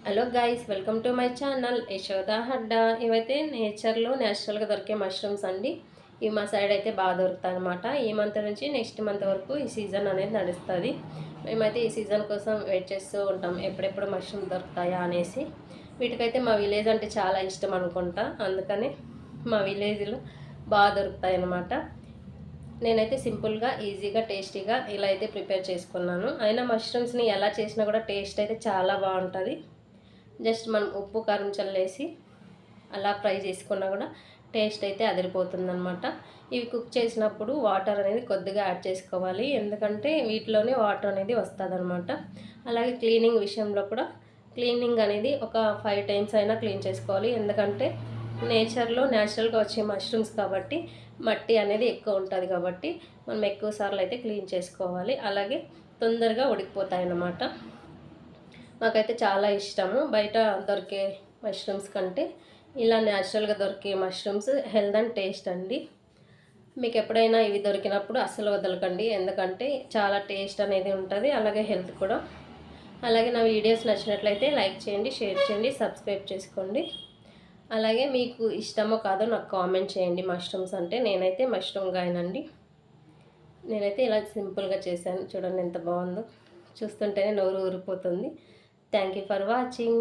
Hello guys, welcome to my channel Yashoda హడ్డా. ఇవైతే నేచర్లో న్యాచురల్గా దొరికే మష్రూమ్స్ అండి. ఇవి మా సైడ్ అయితే బాగా దొరుకుతాయి అనమాట. ఈ మంత్ నుంచి నెక్స్ట్ మంత్ వరకు ఈ సీజన్ అనేది నడుస్తుంది. మేమైతే ఈ సీజన్ కోసం వెయిట్ చేస్తూ ఉంటాం, ఎప్పుడెప్పుడు మష్రూమ్ దొరుకుతాయా అనేసి. వీటికైతే మా విలేజ్ అంటే చాలా ఇష్టం అనుకుంటా, అందుకని మా విలేజ్లో బాగా దొరుకుతాయి అన్నమాట. నేనైతే సింపుల్గా ఈజీగా టేస్టీగా ఇలా అయితే ప్రిపేర్ చేసుకున్నాను. అయినా మష్రూమ్స్ని ఎలా చేసినా కూడా టేస్ట్ అయితే చాలా బాగుంటుంది. జస్ట్ మనం ఉప్పు కారం చల్లేసి అలా ఫ్రై చేసుకున్నా కూడా టేస్ట్ అయితే అదిరిపోతుందన్నమాట. ఇవి కుక్ చేసినప్పుడు వాటర్ అనేది కొద్దిగా యాడ్ చేసుకోవాలి, ఎందుకంటే వీటిలోనే వాటర్ అనేది వస్తుందన్నమాట. అలాగే క్లీనింగ్ విషయంలో కూడా క్లీనింగ్ అనేది ఒక 5 టైమ్స్ అయినా క్లీన్ చేసుకోవాలి, ఎందుకంటే నేచర్లో న్యాచురల్గా వచ్చే మష్రూమ్స్ కాబట్టి మట్టి అనేది ఎక్కువ ఉంటుంది, కాబట్టి మనం ఎక్కువ సార్లు అయితే క్లీన్ చేసుకోవాలి. అలాగే తొందరగా ఉడికిపోతాయి అన్నమాట. నాకైతే చాలా ఇష్టము బయట దొరికే మష్రూమ్స్ కంటే ఇలా న్యాచురల్గా దొరికే మష్రూమ్స్ హెల్త్ అండ్ టేస్ట్ అండి. మీకు ఎప్పుడైనా ఇవి దొరికినప్పుడు అస్సలు వదలకండి, ఎందుకంటే చాలా టేస్ట్ అనేది ఉంటుంది, అలాగే హెల్త్ కూడా. అలాగే నా వీడియోస్ నచ్చినట్లయితే లైక్ చేయండి, షేర్ చేయండి, సబ్స్క్రైబ్ చేసుకోండి. అలాగే మీకు ఇష్టమో కాదో నాకు కామెంట్ చేయండి. మష్రూమ్స్ అంటే నేనైతే మష్రూమ్ గాయనండి. నేనైతే ఇలా సింపుల్గా చేశాను, చూడండి ఎంత బాగుందో. చూస్తుంటేనే నోరు ఊరిపోతుంది. Thank you for watching.